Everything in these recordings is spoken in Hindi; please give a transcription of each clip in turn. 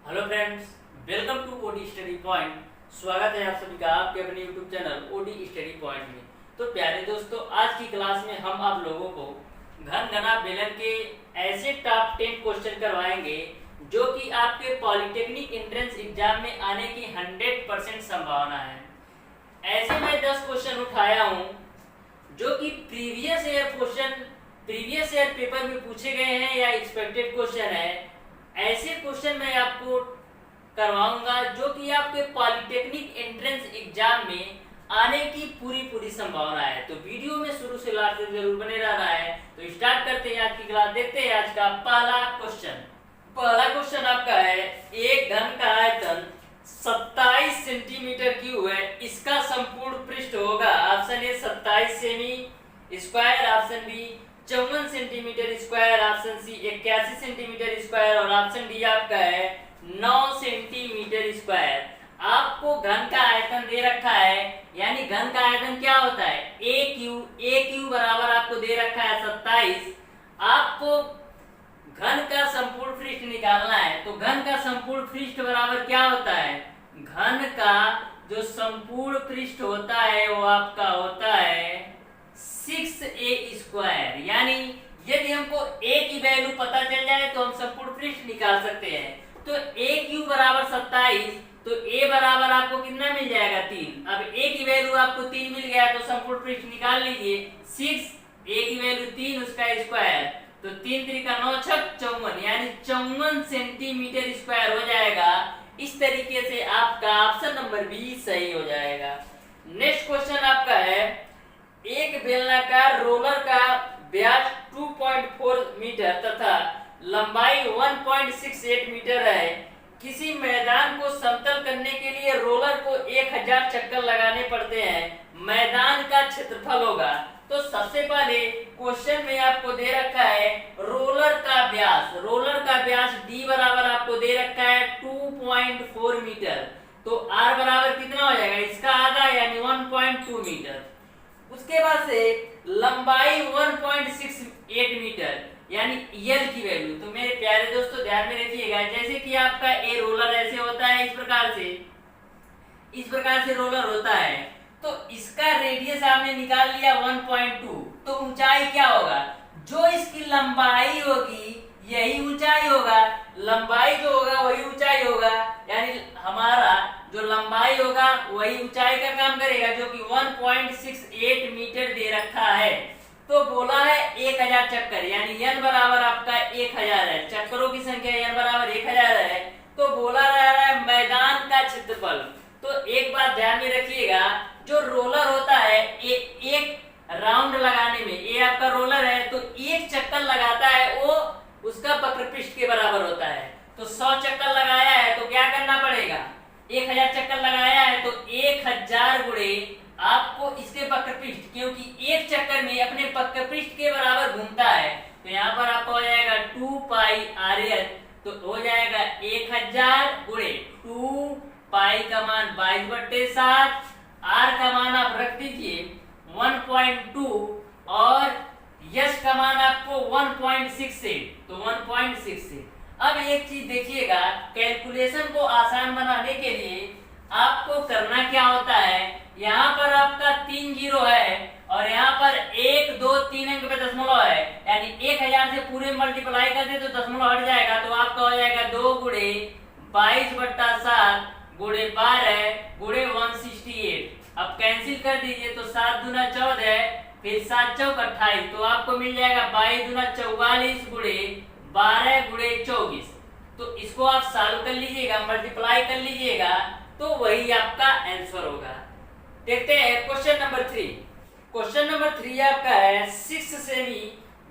Hello friends, welcome to OD study point. स्वागत है आप सभी का आपके अपने YouTube channel OD study point में। तो प्यारे दोस्तों, आज की क्लास में हम आप लोगों को घन घना बेलन के ऐसे टॉप 10 क्वेश्चन करवाएंगे जो कि आपके पॉलिटेक्निक एंट्रेंस एग्जाम में आने की 100% संभावना है। ऐसे मैं 10 क्वेश्चन उठाया हूँ जो कि प्रीवियस ईयर पेपर में पूछे गए हैं या एक्सपेक्टेड क्वेश्चन है। ऐसे क्वेश्चन मैं आपको करवाऊंगा जो कि आपके पॉलिटेक्निक एंट्रेंस एग्जाम में आने की पूरी संभावना है। तो वीडियो में शुरू से लास्ट तक जरूर बने रहना है। तो स्टार्ट करते हैं आज की क्लास। देखते हैं आज का पहला क्वेश्चन आपका है, एक घन का आयतन 27 सेंटीमीटर क्यूब है, इसका संपूर्ण पृष्ठ होगा। Option A 27 semi square, option B 54 centimetre square, option C 81 centimetre square और ऑप्शन डी आपका है 9 सेंटीमीटर स्क्वायर। आपको घन का आयतन दे रखा है, यानी घन का आयतन क्या होता है, ए क्यू बराबर आपको दे रखा है 27। आपको घन का संपूर्ण पृष्ठ निकालना है। तो घन का संपूर्ण पृष्ठ बराबर क्या होता है, घन का जो संपूर्ण पृष्ठ होता है वो आपका होता है 6a स्क्वायर। यानी यदि हमको a की वैल्यू पता चल जाए तो हम संपूर्ण पृष्ठ निकाल सकते हैं। तो a क्यू बराबर 27, तो a बराबर आपको कितना मिल जाएगा 3। अब a की वैल्यू आपको 3 मिल गया तो संपूर्ण पृष्ठ निकाल लीजिए। 6 a की वैल्यू 3 उसका स्क्वायर, तो 3 3 का 9 6 54, यानी 54 सेंटीमीटर स्क्वायर हो जाएगा। इस तरीके से आपका ऑप्शन नंबर बी सही हो जाएगा। नेक्स्ट क्वेश्चन आपका है, एक बेलनाकार रोलर का व्यास 2.4 मीटर तथा लंबाई 1.68 मीटर है। किसी मैदान को समतल करने के लिए रोलर को 1000 चक्कर लगाने पड़ते हैं। मैदान का क्षेत्रफल होगा। तो सबसे पहले क्वेश्चन में आपको दे रखा है रोलर का व्यास डी बराबर आपको दे रखा है 2.4 मीटर। तो आर बराबर कितना हो जाएगा, इसका आधा यानी 1.2 मीटर। उसके बाद से लंबाई 1.68 मीटर यानी यल की वैल्यू। तो मेरे प्यारे दोस्तों ध्यान में रखिएगा, जैसे कि आपका ए रोलर ऐसे होता है, इस प्रकार से रोलर होता है। तो इसका रेडियस आपने निकाल लिया 1.2। तो ऊंचाई क्या होगा, जो इसकी लंबाई होगी यही ऊंचाई होगा, लंबाई जो होगा वही ऊंचाई होगा। यानी हमारा जो लंबाई होगा वही ऊंचाई का काम करेगा, जो कि 1.68 मीटर दे रखा है। तो बोला है 1000 चक्कर, यानी n बराबर आपका 1000 है। चक्करों की संख्या n बराबर 1000 है। तो बोला रहा है मैदान का क्षेत्रफल। तो एक बात ध्यान में रखिएगा, जो रोलर होता है एक राउंड लगाने में, ये आपका रोलर है तो एक चक्कर लगाता है वो उसका वक्रपृष्ठ के बराबर होता है। तो 100 चक्कर लगाया है तो क्या करना पड़ेगा, 1000 चक्कर लगाया है तो 1000 गुणे आपको इसके वक्रपृष्ठ, क्योंकि एक चक्कर में अपने वक्रपृष्ठ के बराबर घूमता है। तो यहाँ पर आपको हो जाएगा 2 पाई आर एच। तो हो जाएगा 1000 गुणे 2 पाई का मान 22/7, आर का मान आप रख दीजिए 1.2 और यश का मान आपको 1.68। तो 1.68। अब एक चीज देखिएगा, कैलकुलेशन को आसान बनाने के लिए आपको करना क्या होता है, यहाँ पर आपका 3 जीरो है और यहाँ पर 1 2 3 अंक पे दशमलव है, यानी 1000 से पूरे मल्टीप्लाई कर दे तो दशमलव हट जाएगा। तो आपका हो जाएगा 2 गुणे 22/7 गुणे 12 गुणे 168। अब कैंसिल कर दीजिए तो 7 दूना 14, फिर 7 चौक 28। तो आपको मिल जाएगा 22 दूना 44 गुणे 12 गुणे 24। तो इसको आप सॉल्व कर लीजिएगा, मल्टीप्लाई कर लीजिएगा, तो वही आपका आंसर होगा। देखते हैं क्वेश्चन नंबर 3। क्वेश्चन नंबर 3 आपका है 6 सेमी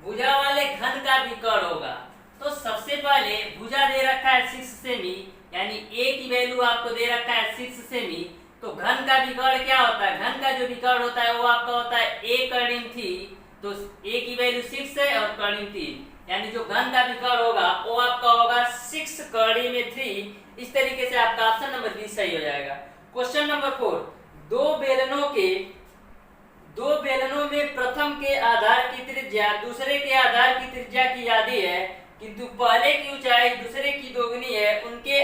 भुजा वाले घन का विकर्ण होगा। तो सबसे पहले भुजा दे रखा है 6 सेमी, यानी ए की वैल्यू आपको दे रखा है 6 सेमी। तो घन का विकर्ण क्या होता है, घन का जो विकर्ण होता है वो आपका होता है a कर्णिम 3। तो a की वैल्यू 6 है और कर्णिम 3, यानी जो घन का विकर्ण होगा वो आपका होगा 6 कर्णिम 3। इस तरीके से आपका ऑप्शन नंबर बी सही हो जाएगा। क्वेश्चन नंबर 4, दो बेलनों में प्रथम के आधार की त्रिज्या दूसरे के आधार की त्रिज्या की आधी है, किंतु पहले की ऊंचाई दूसरे की दोगुनी है। उनके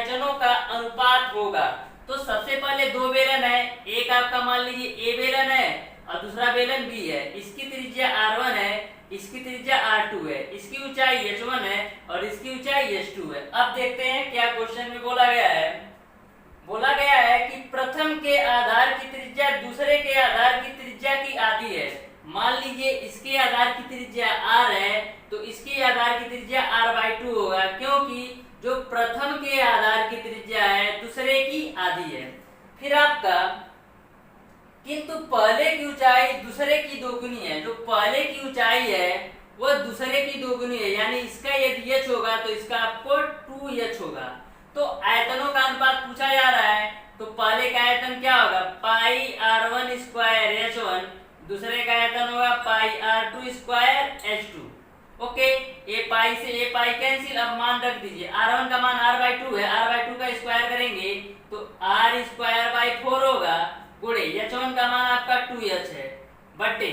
आयतनों का अनुपात होगा। तो सबसे पहले दो बेलन है, एक आपका मान लीजिए ए बेलन है और दूसरा बेलन बी है। इसकी त्रिज्या r1 है, इसकी त्रिज्या r2 है, इसकी ऊंचाई h1 है और इसकी ऊंचाई h2 है। अब देखते हैं क्या क्वेश्चन में बोला गया है। बोला गया है कि प्रथम के आधार की त्रिज्या दूसरे के आधार की त्रिज्या की आधी है। मान लीजिए इसके आधार की त्रिज्या r है तो इसके आधार की त्रिज्या r/2 होगा, क्योंकि जो प्रथम के आधार की त्रिज्या है दूसरे की आधी है। फिर आपका किंतु पहले की ऊंचाई दूसरे की दोगुनी है। जो पहले की ऊंचाई है वह दूसरे की दोगुनी है, यानी इसका यदि h होगा तो इसका आपको 2h होगा। तो आयतनों का अनुपात पूछा जा रहा है, तो पहले का आयतन क्या होगा, पाई r1 स्क्वायर h1, दूसरे का आयतन होगा पाई r2 स्क्वायर h2। ओके, ए पाई से ए पाई कैंसिल। अब मान रख दीजिए, r1 का मान r/2 है, r/2 का स्क्वायर करेंगे तो r स्क्वायर बाई 4 होगा, गुणे h1 का मान आपका 2h है बटे,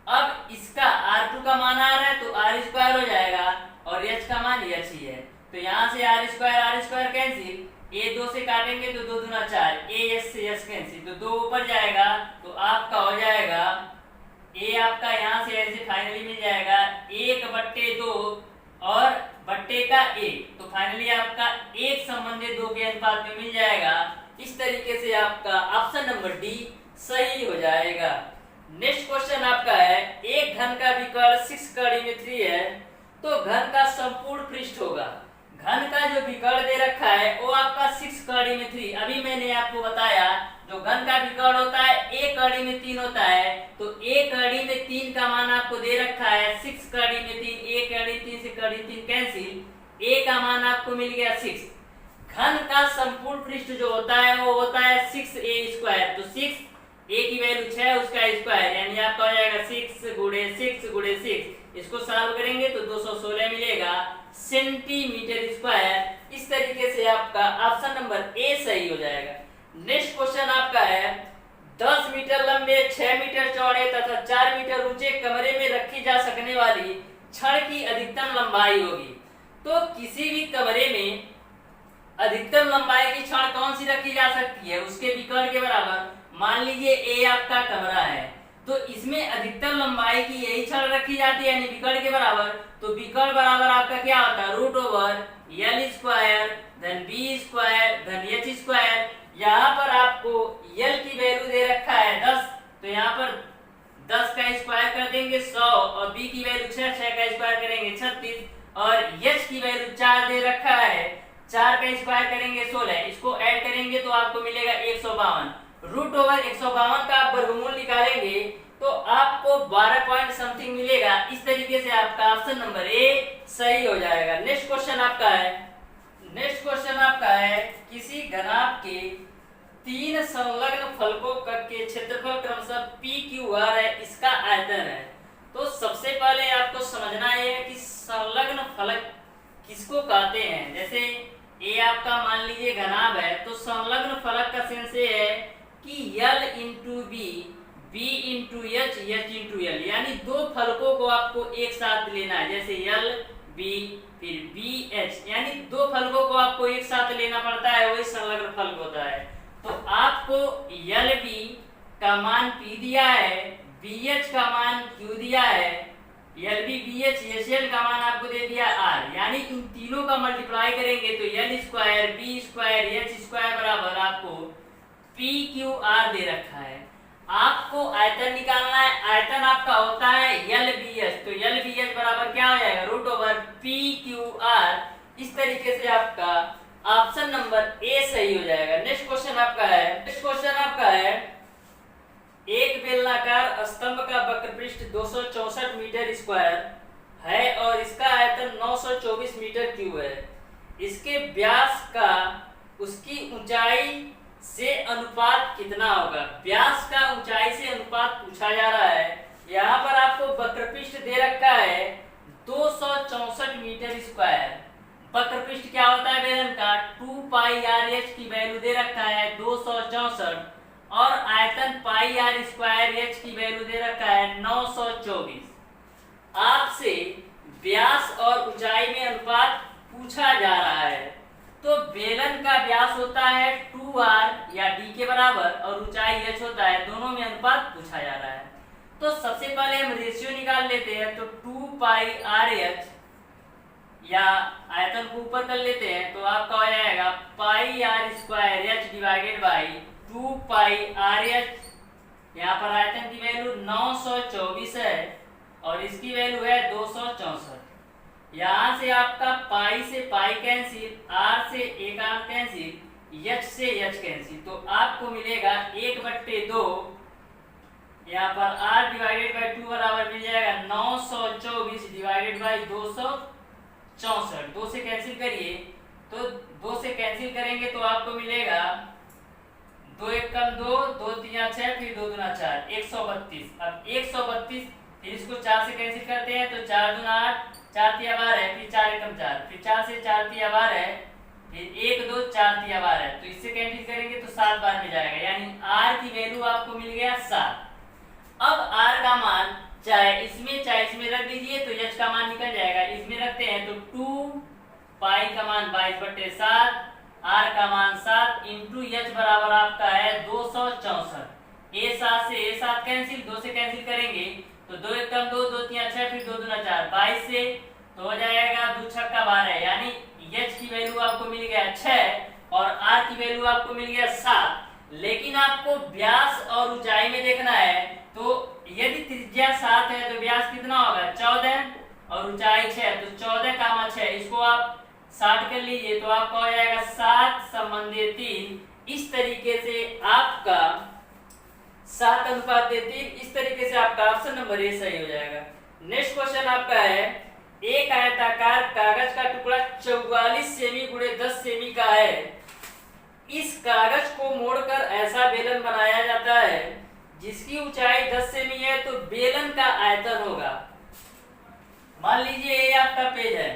अब इसका r2 का मान r है तो r स्क्वायर हो जाएगा और h का मान h ही है। तो यहाँ से r स्क्वायर कैंसिल, ए 2 से काटेंगे तो 2 दूना 4, ए s से s कैंसिल, तो 2 ऊपर जाएगा तो आपका हो जाएगा ए, आपका यहाँ से ऐसे फाइनली मिल जाएगा 1/2 और बट्टे का 1, तो फाइनली आपका 1 संबंधित 2 के अनुपात में मिल जाएगा। इस तरीके से आपका ऑप्शन नंबर डी सही हो जाएगा। नेक्स्ट क्वेश्चन आपका है, एक घन का विकर्ण 6 कड़ी में 3 है तो घन का संपूर्ण पृष्ठ होगा। घन का जो विकर्ण दे रखा है वो आपका 6 कड़ी में 3। अभी मैंने आपको बताया जो घन का विकर्ण होता है एक कड़ी में 3 होता है, तो एक कड़ी में 3 का मान आपको दे रखा है 6 कड़ी में 3, एक कड़ी 3 से कड़ी 3 कैंसिल, ए का मान आपको मिल गया 6। घन का संपूर्ण पृष्ठ जो होता है वो होता है 6a स्क्वायर, तो 6 a की वैल्यू 6 उसका स्क्वायर, यानी आपका हो जाएगा 6 गुणे 6 गुणे 6। इसको सॉल्व करेंगे तो 216 मिलेगा सेंटीमीटर स्क्वायर। इस तरीके से आपका ऑप्शन नंबर ए सही हो जाएगा। नेक्स्ट क्वेश्चन आपका है, 10 मीटर लंबे 6 मीटर चौड़े तथा 4 मीटर ऊंचे कमरे में रखी जा सकने वाली छड़ की अधिकतम लंबाई होगी। तो किसी भी कमरे में अधिकतम लंबाई की छड़ कौन सी रखी जा सकती है, उसके विकर्ण के बराबर। मान लीजिए ए आपका कमरा है तो इसमें अधिकतम लंबाई की यही छड़ रखी जाती है, यानी विकर्ण के बराबर। तो विकर्ण बराबर आपका क्या होता है, √l स्क्वायर धन b स्क्वायर धन h स्क्वायर। यहाँ पर आपको l की वैल्यू दे रखा है 10, तो यहाँ पर 10 का स्क्वायर कर देंगे 100 और b की वैल्यू 6 का स्क्वायर करेंगे 36 और h की वैल्यू 4 दे रखा है, 4 का स्क्वायर करेंगे 16, इसको ऐड करेंगे तो आपको मिलेगा 152। √152 का आप वर्गमूल निकालेंगे तो आपको 12 पॉइंट समथिंग मिलेगा। इस तरीके से आपका ऑप्शन नंबर ए सही हो जाएगा। नेक्स्ट क्वेश्चन आपका है, किसी घनाभ के 3 संलग्न फलकों के क्षेत्रफल क्रमशः p q r है, इसका आयतन है। तो सबसे पहले आपको समझना है कि संलग्न फलक किसको कहते हैं। जैसे ए आपका मान लीजिए घनाभ है तो संलग्न फलक का सेंस ये है कि l into B, b into h, h into l, यानी दो फलकों को आपको एक साथ लेना है। जैसे l b फिर b h, यानी दो फलकों को आपको एक साथ लेना पड़ता है, वही संलग्न फलक होता है। तो आपको l b का मान p दिया है, b h का मान q दिया है, l b b h h l का मान आपको दे दिया r, यानी इन तीनों का मल्टीप्लाई करेंगे तो l square b square h square बराबर आपको p q r दे रखा है। आपको आयतन निकालना है, आयतन आपका होता है LBH, तो LBH बराबर क्या हो जाएगा, √PQR। इस तरीके से आपका ऑप्शन नंबर ए सही हो जाएगा। नेक्स्ट क्वेश्चन आपका है, एक बेलनाकार स्तंभ का वक्रपृष्ठ 264 मीटर स्क्वायर है और इसका आयतन 924 मीटर क्यूब है। इसके व्यास का उसकी ऊंचाई से अनुपात कितना होगा। व्यास का ऊंचाई से अनुपात पूछा जा रहा है। यहाँ पर आपको वक्रपृष्ठ दे रखा है 264 मीटर स्क्वायर। वक्रपृष्ठ क्या होता है बेलन का, 2 पाई आर एच की वैल्यू दे रखा है 264 और आयतन पाई आर स्क्वायर एच की वैल्यू दे रखा है 924। आपसे व्यास और ऊंचाई में अनुपात पूछा जा रहा है, तो बेलन व्यास होता है 2r या d के बराबर और ऊंचाई h होता है, दोनों में अनुपात पूछा जा रहा है। तो सबसे पहले हम रेशियो निकाल लेते हैं। तो 2 पाई RH या आयतन को ऊपर कर लेते हैं, तो आपका हो जाएगा pi R square H divided by 2 pi RH। यहाँ पर आयतन की वैल्यू 924 है और इसकी वैल्यू है 264। यहाँ से आपका पाई से पाई कैंसिल, आर से एक आर कैंसिल, एच से एच कैंसिल, तो आपको मिलेगा 1/2। यहाँ पर r डिवाइडेड बाई 2 बराबर मिल जाएगा 924 डिवाइडेड बाई 264। 2 से कैंसिल करिए, तो 2 से कैंसिल करेंगे तो आपको मिलेगा 2 1 कम 2, 2 3 6, फिर 2 दूना 4, 132। अब 132, फिर इसको 4 से कैंसिल करते हैं तो 4 दूना 8, 4 3 12 है, फिर 4 1 4, फिर 4 से 4 3 12 है, फिर 1 2 4 3 12 है, तो इससे कैंसिल करेंगे तो 7 बार में जाएगा, यानी r की वैल्यू आपको मिल गया 7। अब r का मान चाहे इसमें रख दीजिए तो h का मान निकल जाएगा। इसमें रखते हैं तो 2 पाई का मान 22/7, r का मान 7 इंटू h बराबर आपका है 264। a7 से a7 कैंसिल, 2 से कैंसिल करेंगे तो 2 1 कम 2, 2 3 6, फिर 2 दूना 4, 22 से तो हो जाएगा 2 6 12, यानी h की वैल्यू आपको मिल गया 6 और r की वैल्यू आपको मिल गया 7। लेकिन आपको व्यास और ऊंचाई में देखना है, तो यदि त्रिज्या 7 है तो व्यास कितना होगा 14 और ऊंचाई 6, तो 14 कामा 6 इसको आप 60 कर लीजिए तो आपका हो जाएगा 7/3। इस तरीके से आपका 7:3, इस तरीके से आपका ऑप्शन नंबर ए सही हो जाएगा। नेक्स्ट क्वेश्चन आपका है, एक आयताकार कागज का टुकड़ा 44 सेमी गुणे 10 सेमी का है। इस कागज को मोड़कर ऐसा बेलन बनाया जाता है जिसकी ऊंचाई 10 सेमी है, तो बेलन का आयतन होगा। मान लीजिए ये आपका पेज है,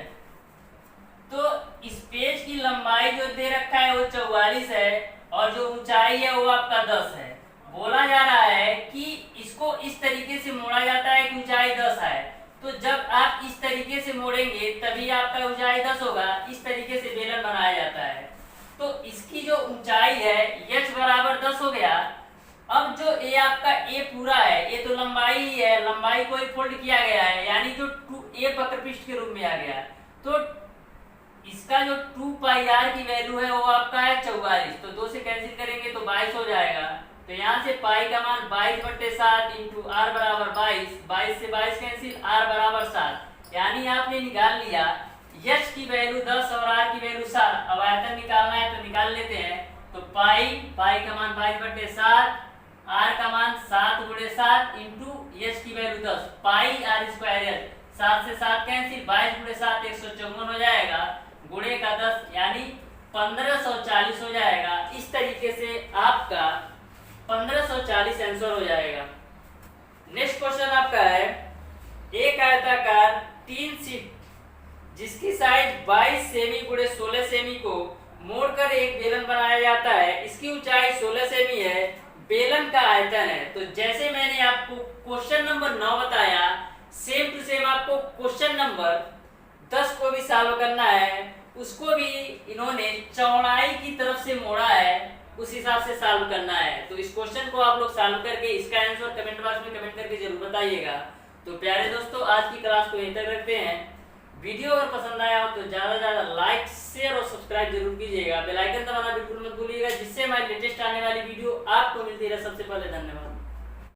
तो इस पेज की लंबाई जो दे रखा है वो 44 है और जो ऊंचाई है वो आपका 10 है। बोला जा रहा है कि इसको इस तरीके से मोड़ा जाता है कि ऊंचाई 10 है, तो जब आप इस तरीके से मोड़ेंगे तभी आपका ऊंचाई 10 होगा। इस तरीके से बेलन बनाया जाता है, तो इसकी जो ऊंचाई है h बराबर 10 हो गया। अब जो ए आपका ए पूरा है, ये तो लंबाई ही है, लंबाई को ही फोल्ड किया गया है, यानी जो 2a वक्रपृष्ठ के रूप में आ गया, तो इसका जो 2 पाई r की वैल्यू है वो आपका है 44, तो 2 से कैंसिल करेंगे तो 22 हो जाएगा। तो यहाँ से पाई का मान 22/7 इंटू r बराबर 22, 22 से 22 कैंसिल, r बराबर 7, यानी आपने निकाल लिया h की वैल्यू 10 और r की वैल्यू 7। अब आयतन निकालना है तो निकाल लेते हैं। तो पाई का मान 22/7, r का मान 7 गुणे 7 इंटू h की वैल्यू 10, पाई r स्क्वायर h, 7 से 7 कैंसिल, 22 गुणे 7 154 हो जाएगा, गुणे का 10 यानी 1540 हो जाएगा। इस तरीके से आपका 1540 आंसर हो जाएगा। नेक्स्ट क्वेश्चन आपका है, एक आयताकार 3 सीट जिसकी साइड 22 सेमी गुणे 16 सेमी को मोड़कर एक बेलन बनाया जाता है, इसकी ऊंचाई 16 सेमी है, बेलन का आयतन है। तो जैसे मैंने आपको क्वेश्चन नंबर 9 बताया, सेम टू सेम आपको क्वेश्चन नंबर 10 को भी सॉल्व करना है। उसको भी इन्होंने चौड़ाई की तरफ से मोड़ा है, उस हिसाब से सॉल्व करना है। तो इस क्वेश्चन को आप लोग सॉल्व करके इसका आंसर कमेंट बॉक्स में कमेंट करके जरूर बताइएगा। तो प्यारे दोस्तों, आज की क्लास को यहीं तक रखते हैं। वीडियो अगर पसंद आया हो तो ज्यादा से ज्यादा लाइक, शेयर और सब्सक्राइब जरूर कीजिएगा। बेल आइकन दबाना बिल्कुल मत भूलिएगा, जिससे हमारी लेटेस्ट आने वाली वीडियो आपको मिलती रहे सबसे पहले। धन्यवाद।